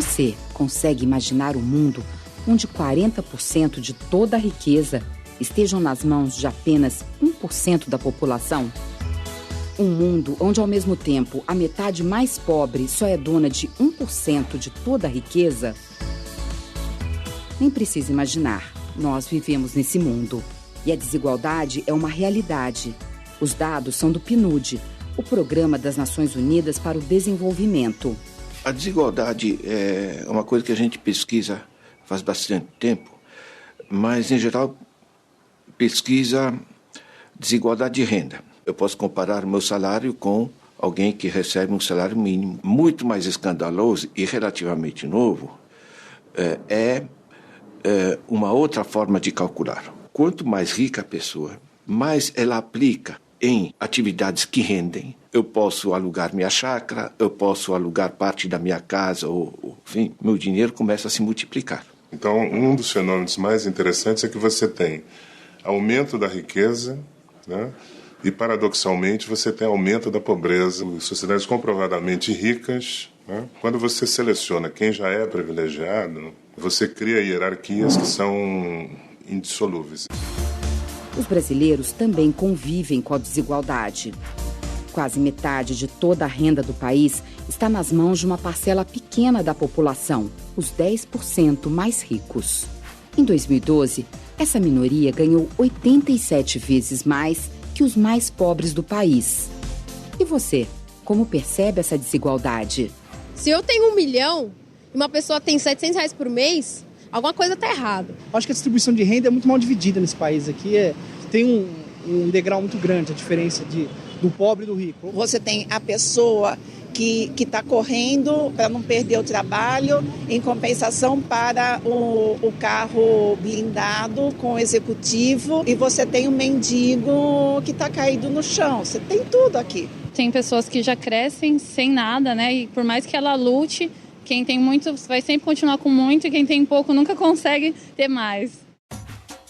Você consegue imaginar um mundo onde 40% de toda a riqueza estejam nas mãos de apenas 1% da população? Um mundo onde, ao mesmo tempo, a metade mais pobre só é dona de 1% de toda a riqueza? Nem precisa imaginar, nós vivemos nesse mundo. E a desigualdade é uma realidade. Os dados são do PNUD, o Programa das Nações Unidas para o Desenvolvimento. A desigualdade é uma coisa que a gente pesquisa faz bastante tempo, mas, em geral, pesquisa desigualdade de renda. Eu posso comparar meu salário com alguém que recebe um salário mínimo. Muito mais escandaloso e relativamente novo é uma outra forma de calcular. Quanto mais rica a pessoa, mais ela aplica em atividades que rendem. Eu posso alugar minha chácara, eu posso alugar parte da minha casa, enfim, meu dinheiro começa a se multiplicar. Então, um dos fenômenos mais interessantes é que você tem aumento da riqueza, né? E, paradoxalmente, você tem aumento da pobreza. Em sociedades comprovadamente ricas, né? Quando você seleciona quem já é privilegiado, você cria hierarquias que são indissolúveis. Os brasileiros também convivem com a desigualdade. Quase metade de toda a renda do país está nas mãos de uma parcela pequena da população, os 10% mais ricos. Em 2012, essa minoria ganhou 87 vezes mais que os mais pobres do país. E você, como percebe essa desigualdade? Se eu tenho 1 milhão e uma pessoa tem R$700 por mês, alguma coisa está errada. Acho que a distribuição de renda é muito mal dividida nesse país aqui. Tem um degrau muito grande, a diferença do pobre e do rico. Você tem a pessoa que está correndo para não perder o trabalho, em compensação para o carro blindado com o executivo, e você tem o mendigo que está caído no chão. Você tem tudo aqui. Tem pessoas que já crescem sem nada, né? E por mais que ela lute, quem tem muito vai sempre continuar com muito, e quem tem pouco nunca consegue ter mais.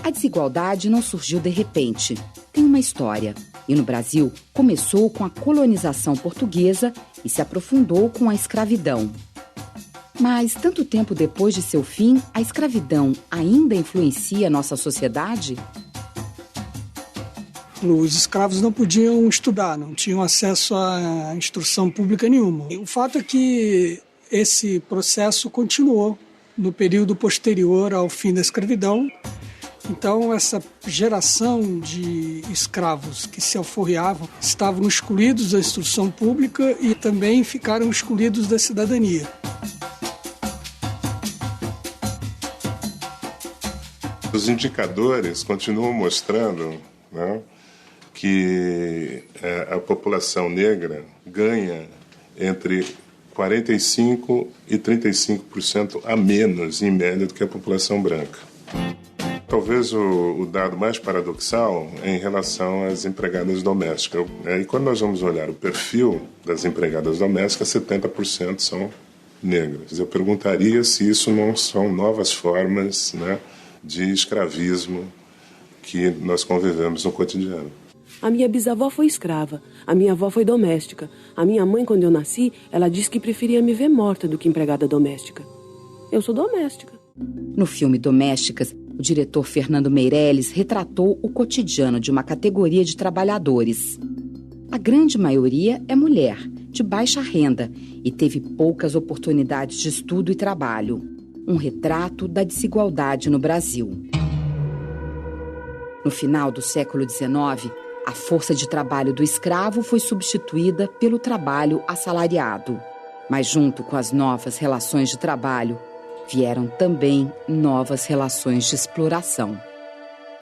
A desigualdade não surgiu de repente. Tem uma história. E no Brasil, começou com a colonização portuguesa e se aprofundou com a escravidão. Mas, tanto tempo depois de seu fim, a escravidão ainda influencia nossa sociedade? Os escravos não podiam estudar, não tinham acesso a instrução pública nenhuma. E o fato é que esse processo continuou no período posterior ao fim da escravidão. Então, essa geração de escravos que se alforriavam estavam excluídos da instrução pública e também ficaram excluídos da cidadania. Os indicadores continuam mostrando, né, que a população negra ganha entre 45% e 35% a menos, em média, do que a população branca. Talvez o dado mais paradoxal é em relação às empregadas domésticas. E quando nós vamos olhar o perfil das empregadas domésticas, 70% são negras. Eu perguntaria se isso não são novas formas, né, de escravismo que nós convivemos no cotidiano. A minha bisavó foi escrava, a minha avó foi doméstica. A minha mãe, quando eu nasci, ela disse que preferia me ver morta do que empregada doméstica. Eu sou doméstica. No filme Domésticas, o diretor Fernando Meirelles retratou o cotidiano de uma categoria de trabalhadores. A grande maioria é mulher, de baixa renda, e teve poucas oportunidades de estudo e trabalho. Um retrato da desigualdade no Brasil. No final do século XIX, a força de trabalho do escravo foi substituída pelo trabalho assalariado. Mas junto com as novas relações de trabalho, vieram também novas relações de exploração.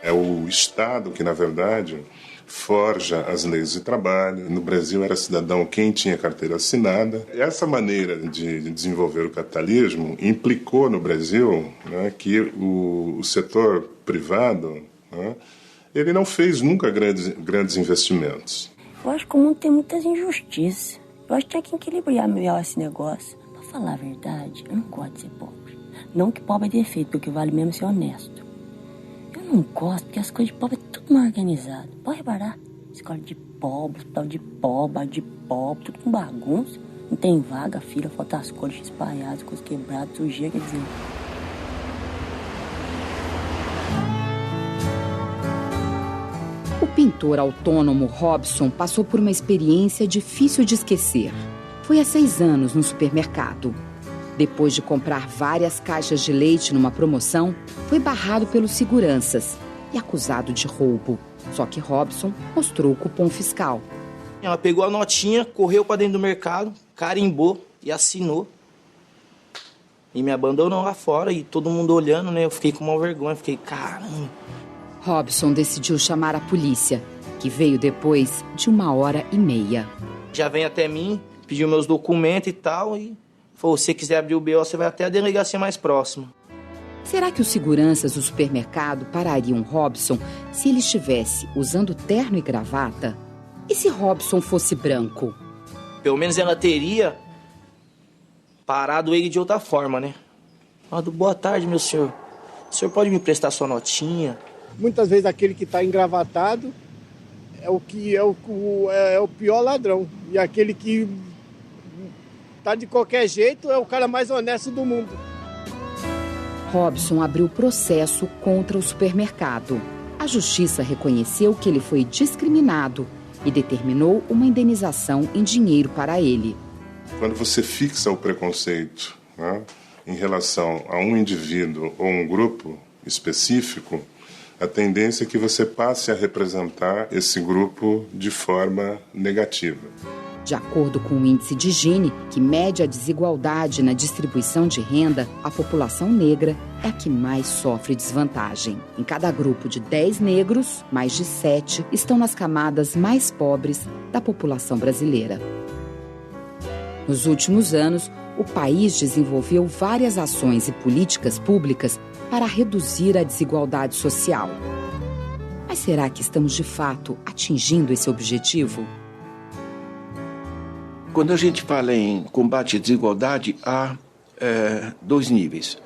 É o Estado que, na verdade, forja as leis de trabalho. No Brasil era cidadão quem tinha carteira assinada. Essa maneira de desenvolver o capitalismo implicou no Brasil, né, que o setor privado, né, ele não fez nunca grandes investimentos. Eu acho que o mundo tem muitas injustiças. Eu acho que tem que equilibrar melhor esse negócio. Pra falar a verdade, eu não gosto de ser pobre. Não que pobre é defeito, porque o que vale mesmo é ser honesto. Eu não gosto porque as coisas de pobre é tudo mal organizado. Pode reparar. Escola de pobre, hospital de pobre, bar de pobre, tudo com bagunça. Não tem vaga, filha, falta as cores espalhadas, coisas quebradas, sujeira, quer dizer. O pintor autônomo Robson passou por uma experiência difícil de esquecer. Foi há 6 anos no supermercado. Depois de comprar várias caixas de leite numa promoção, foi barrado pelos seguranças e acusado de roubo. Só que Robson mostrou o cupom fiscal. Ela pegou a notinha, correu para dentro do mercado, carimbou e assinou. E me abandonou lá fora e todo mundo olhando, né? Eu fiquei com uma vergonha, fiquei, caramba. Robson decidiu chamar a polícia, que veio depois de 1h30. Já vem até mim, pediu meus documentos e tal, e falou, se você quiser abrir o BO, você vai até a delegacia mais próxima. Será que os seguranças do supermercado parariam Robson se ele estivesse usando terno e gravata? E se Robson fosse branco? Pelo menos ela teria parado ele de outra forma, né? Boa tarde, meu senhor. O senhor pode me prestar sua notinha? Muitas vezes aquele que está engravatado é o pior ladrão. E aquele que está de qualquer jeito é o cara mais honesto do mundo. Robson abriu processo contra o supermercado. A justiça reconheceu que ele foi discriminado e determinou uma indenização em dinheiro para ele. Quando você fixa o preconceito, né, em relação a um indivíduo ou um grupo específico, a tendência é que você passe a representar esse grupo de forma negativa. De acordo com o índice de Gini, que mede a desigualdade na distribuição de renda, a população negra é a que mais sofre desvantagem. Em cada grupo de 10 negros, mais de 7 estão nas camadas mais pobres da população brasileira. Nos últimos anos, o país desenvolveu várias ações e políticas públicas para reduzir a desigualdade social. Mas será que estamos de fato atingindo esse objetivo? Quando a gente fala em combate à desigualdade, há 2 níveis.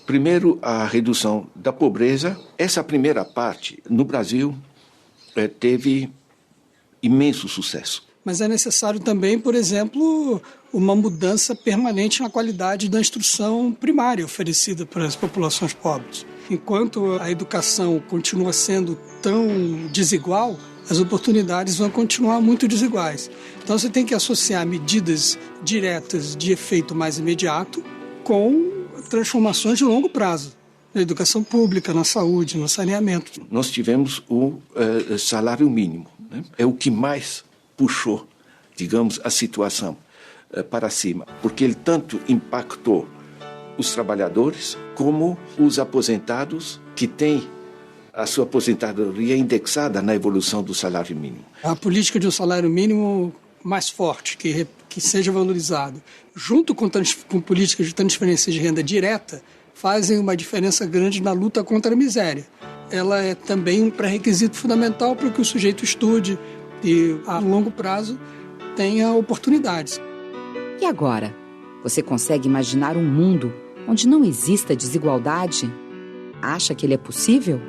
Primeiro, a redução da pobreza. Essa primeira parte, no Brasil, teve imenso sucesso. Mas é necessário também, por exemplo, uma mudança permanente na qualidade da instrução primária oferecida para as populações pobres. Enquanto a educação continua sendo tão desigual, as oportunidades vão continuar muito desiguais. Então você tem que associar medidas diretas de efeito mais imediato com transformações de longo prazo, na educação pública, na saúde, no saneamento. Nós tivemos o salário mínimo, né? É o que mais puxou, digamos, a situação para cima, porque ele tanto impactou os trabalhadores como os aposentados que têm a sua aposentadoria indexada na evolução do salário mínimo. A política de um salário mínimo mais forte, que seja valorizado, junto com políticas de transferência de renda direta, fazem uma diferença grande na luta contra a miséria. Ela é também um pré-requisito fundamental para que o sujeito estude e, a longo prazo, tenha oportunidades. E agora? Você consegue imaginar um mundo onde não exista desigualdade? Acha que ele é possível?